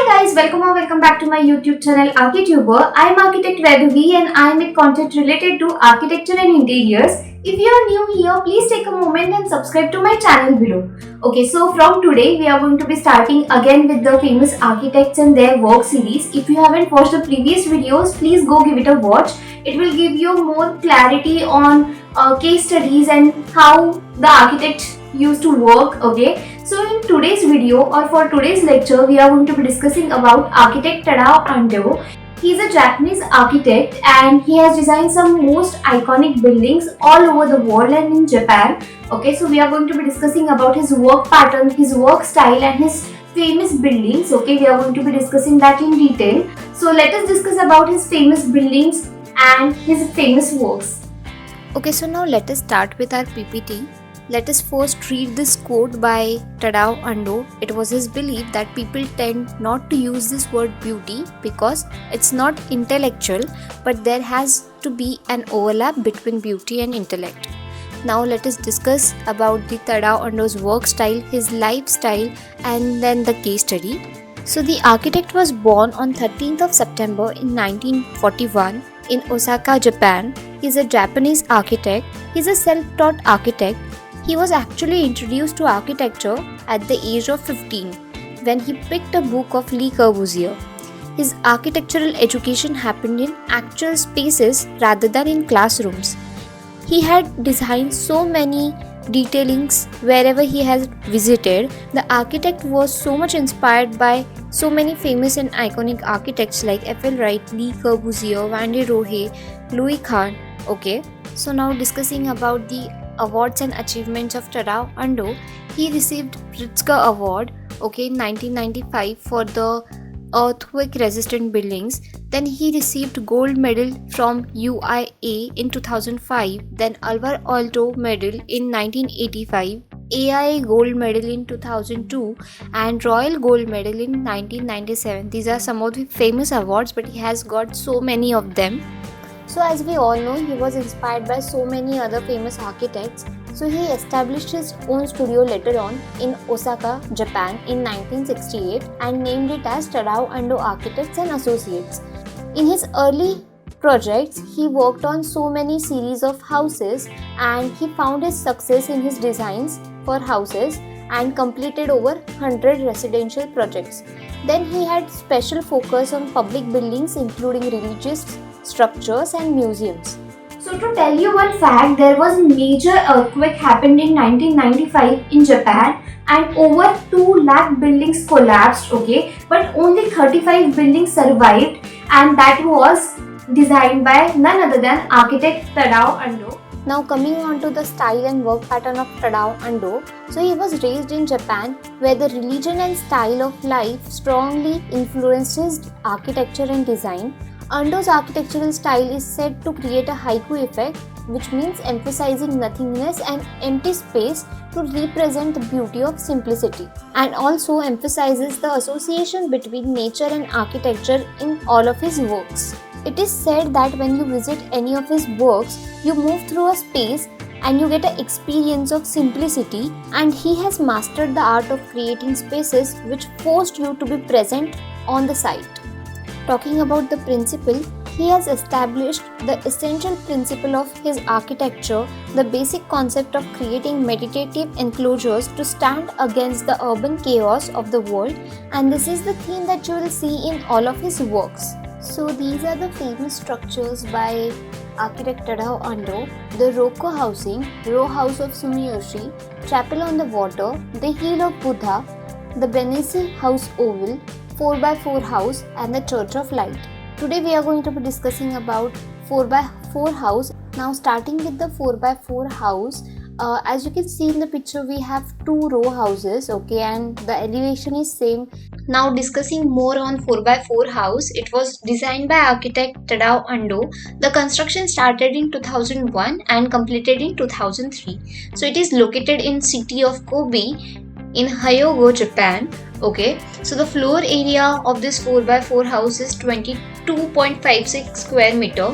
guys, welcome or welcome back to my YouTube channel Archituber. I am architect Vaibhavi and I make content related to architecture and interiors. If you are new here, please take a moment and subscribe to my channel below. Okay, so from today we are going to be starting again with the famous architects and their work series. If you haven't watched the previous videos, please go give it a watch. It will give you more clarity on case studies and how the architect used to work. Okay, so in today's video or for today's lecture, we are going to be discussing about architect Tadao Ando. He is a Japanese architect and he has designed some most iconic buildings all over the world and in Japan. Okay, so we are going to be discussing about his work pattern, his work style and his famous buildings. Okay, we are going to be discussing that in detail. So let us discuss about his famous buildings and his famous works. Okay, so now let us start with our PPT. Let us first read this quote by Tadao Ando. It was his belief that people tend not to use this word beauty because it's not intellectual, but there has to be an overlap between beauty and intellect. Now let us discuss about the Tadao Ando's work style, his lifestyle, and then the case study. So the architect was born on 13th of September in 1941 in Osaka, Japan. He's a Japanese architect. He's a self-taught architect. He was actually introduced to architecture at the age of 15 when he picked a book of Le Corbusier. His architectural education happened in actual spaces rather than in classrooms. He had designed so many detailings wherever he has visited. The architect was so much inspired by so many famous and iconic architects like F.L. Wright, Le Corbusier, Van der Rohe, Louis Kahn. Okay, so now discussing about the awards and achievements of Tadao Ando. He received Pritzker Award in 1995 for the earthquake resistant buildings. Then he received gold medal from UIA in 2005, then Alvar Aalto medal in 1985, AIA gold medal in 2002 and Royal gold medal in 1997. These are some of the famous awards, but he has got so many of them. So as we all know, he was inspired by so many other famous architects. So he established his own studio later on in Osaka, Japan in 1968 and named it as Tadao Ando Architects and Associates. In his early projects, he worked on so many series of houses and he found his success in his designs for houses and completed over 100 residential projects. Then he had special focus on public buildings including religious structures and museums. So to tell you one fact, there was a major earthquake happened in 1995 in Japan and over 2 lakh buildings collapsed, but only 35 buildings survived and that was designed by none other than architect Tadao Ando. Now coming on to the style and work pattern of Tadao Ando. So he was raised in Japan where the religion and style of life strongly influenced his architecture and design. Ando's architectural style is said to create a haiku effect, which means emphasizing nothingness and empty space to represent the beauty of simplicity, and also emphasizes the association between nature and architecture in all of his works. It is said that when you visit any of his works, you move through a space and you get an experience of simplicity, and he has mastered the art of creating spaces which forced you to be present on the site. Talking about the principle, he has established the essential principle of his architecture, the basic concept of creating meditative enclosures to stand against the urban chaos of the world, and this is the theme that you will see in all of his works. So these are the famous structures by architect Tadao Ando: the Roko housing, row house of Sumiyoshi, chapel on the water, the heel of Buddha, the Benesi house oval, 4x4 house and the Church of Light. Today we are going to be discussing about 4x4 house. Now starting with the 4x4 house, as you can see in the picture we have 2 row houses, and the elevation is same. Now discussing more on 4x4 house, it was designed by architect Tadao Ando. The construction started in 2001 and completed in 2003. So it is located in city of Kobe in Hyogo, Japan. So the floor area of this 4x4 house is 22.56 square meter.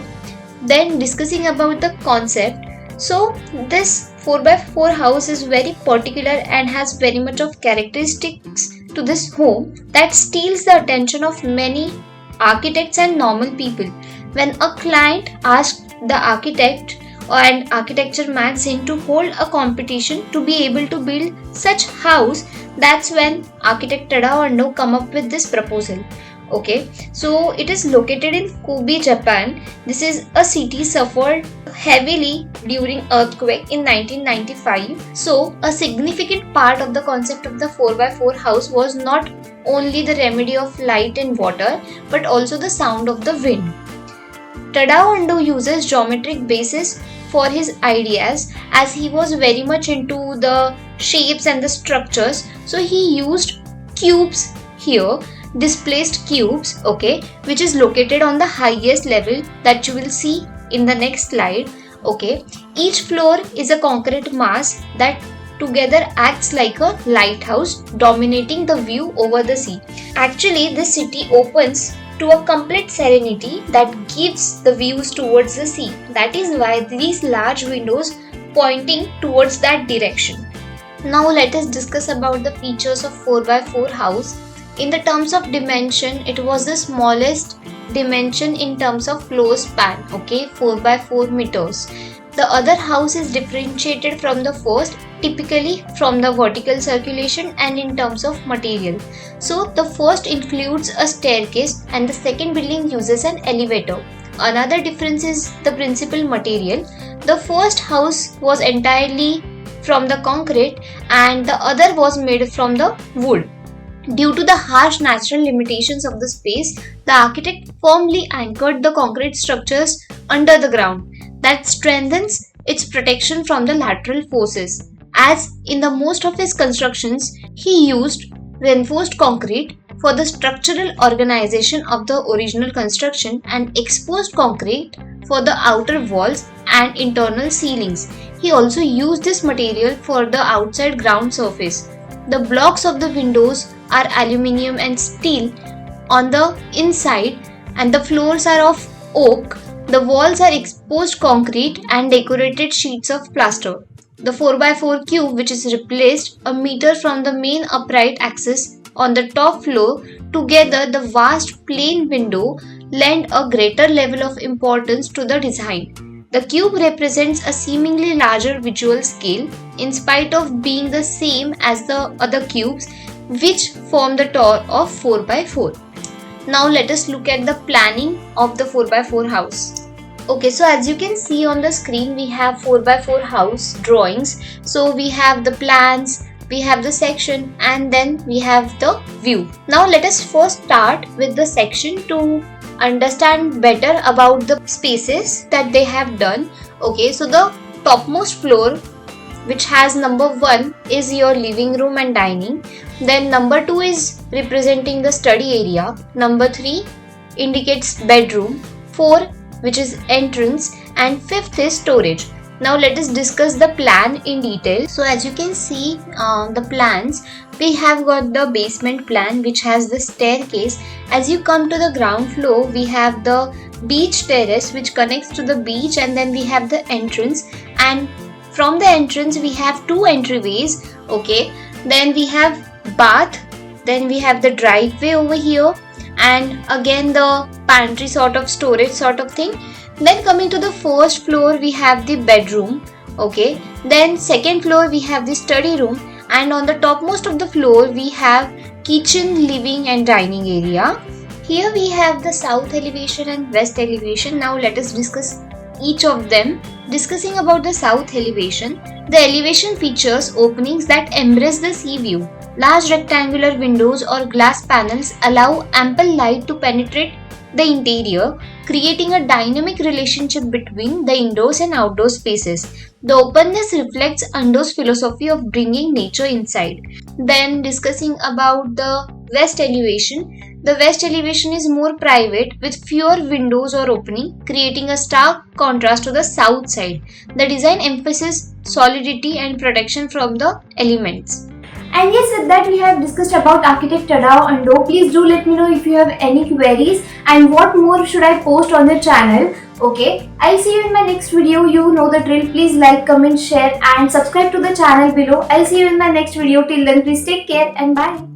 Then discussing about the concept, so this 4x4 house is very particular and has very much of characteristics to this home that steals the attention of many architects and normal people. When a client asked the architect and architecture magazine to hold a competition to be able to build such house, that's when architect Tadao Ando come up with this proposal. Okay, so it is located in Kobe, Japan. This is a city suffered heavily during earthquake in 1995. So a significant part of the concept of the 4x4 house was not only the remedy of light and water, but also the sound of the wind. Tadao Ando uses geometric basis for his ideas, as he was very much into the shapes and the structures. So he used cubes here, displaced cubes, okay, which is located on the highest level that you will see in the next slide. Okay, each floor is a concrete mass that together acts like a lighthouse, dominating the view over the sea. Actually, this city opens to a complete serenity that gives the views towards the sea. That is why these large windows pointing towards that direction. Now let us discuss about the features of 4x4 house. In the terms of dimension, it was the smallest dimension in terms of floor span, okay, 4x4 meters. The other house is differentiated from the first, typically from the vertical circulation and in terms of material. So the first includes a staircase and the second building uses an elevator. Another difference is the principal material. The first house was entirely from the concrete and the other was made from the wood. Due to the harsh natural limitations of the space, the architect firmly anchored the concrete structures under the ground. That strengthens its protection from the lateral forces. As in the most of his constructions, he used reinforced concrete for the structural organization of the original construction and exposed concrete for the outer walls and internal ceilings. He also used this material for the outside ground surface. The blocks of the windows are aluminium and steel on the inside, and the floors are of oak. The walls are exposed concrete and decorated sheets of plaster. The 4x4 cube, which is replaced a meter from the main upright axis on the top floor, together the vast plain window lend a greater level of importance to the design. The cube represents a seemingly larger visual scale in spite of being the same as the other cubes which form the tower of 4x4. Now let us look at the planning of the 4x4 house. Okay, so as you can see on the screen, we have 4x4 house drawings. So we have the plans, we have the section, and then we have the view. Now let us first start with the section to understand better about the spaces that they have done. Okay, so the topmost floor, which has number 1, is your living room and dining. Then number 2 is representing the study area. Number 3 indicates bedroom. 4, which is entrance, and 5th is storage. Now let us discuss the plan in detail. So as you can see the plans, we have got the basement plan, which has the staircase. As you come to the ground floor, we have the beach terrace, which connects to the beach, and then we have the entrance, and from the entrance we have 2 entryways. Okay, then we have bath, then we have the driveway over here, and again the pantry sort of storage sort of thing. Then coming to the first floor, we have the bedroom. Okay, then second floor we have the study room, and on the topmost of the floor we have kitchen, living and dining area. Here we have the south elevation and west elevation. Now let us discuss each of them. Discussing about the south elevation, the elevation features openings that embrace the sea view. Large rectangular windows or glass panels allow ample light to penetrate the interior, creating a dynamic relationship between the indoors and outdoor spaces. The openness reflects Ando's philosophy of bringing nature inside. Then discussing about the west elevation. The west elevation is more private with fewer windows or opening, creating a stark contrast to the south side. The design emphasizes solidity and protection from the elements. And yes, with that we have discussed about architect Tadao Ando. Please do let me know if you have any queries and what more should I post on the channel. Okay, I'll see you in my next video. You know the drill. Please like, comment, share and subscribe to the channel below. I'll see you in my next video. Till then, please take care and bye.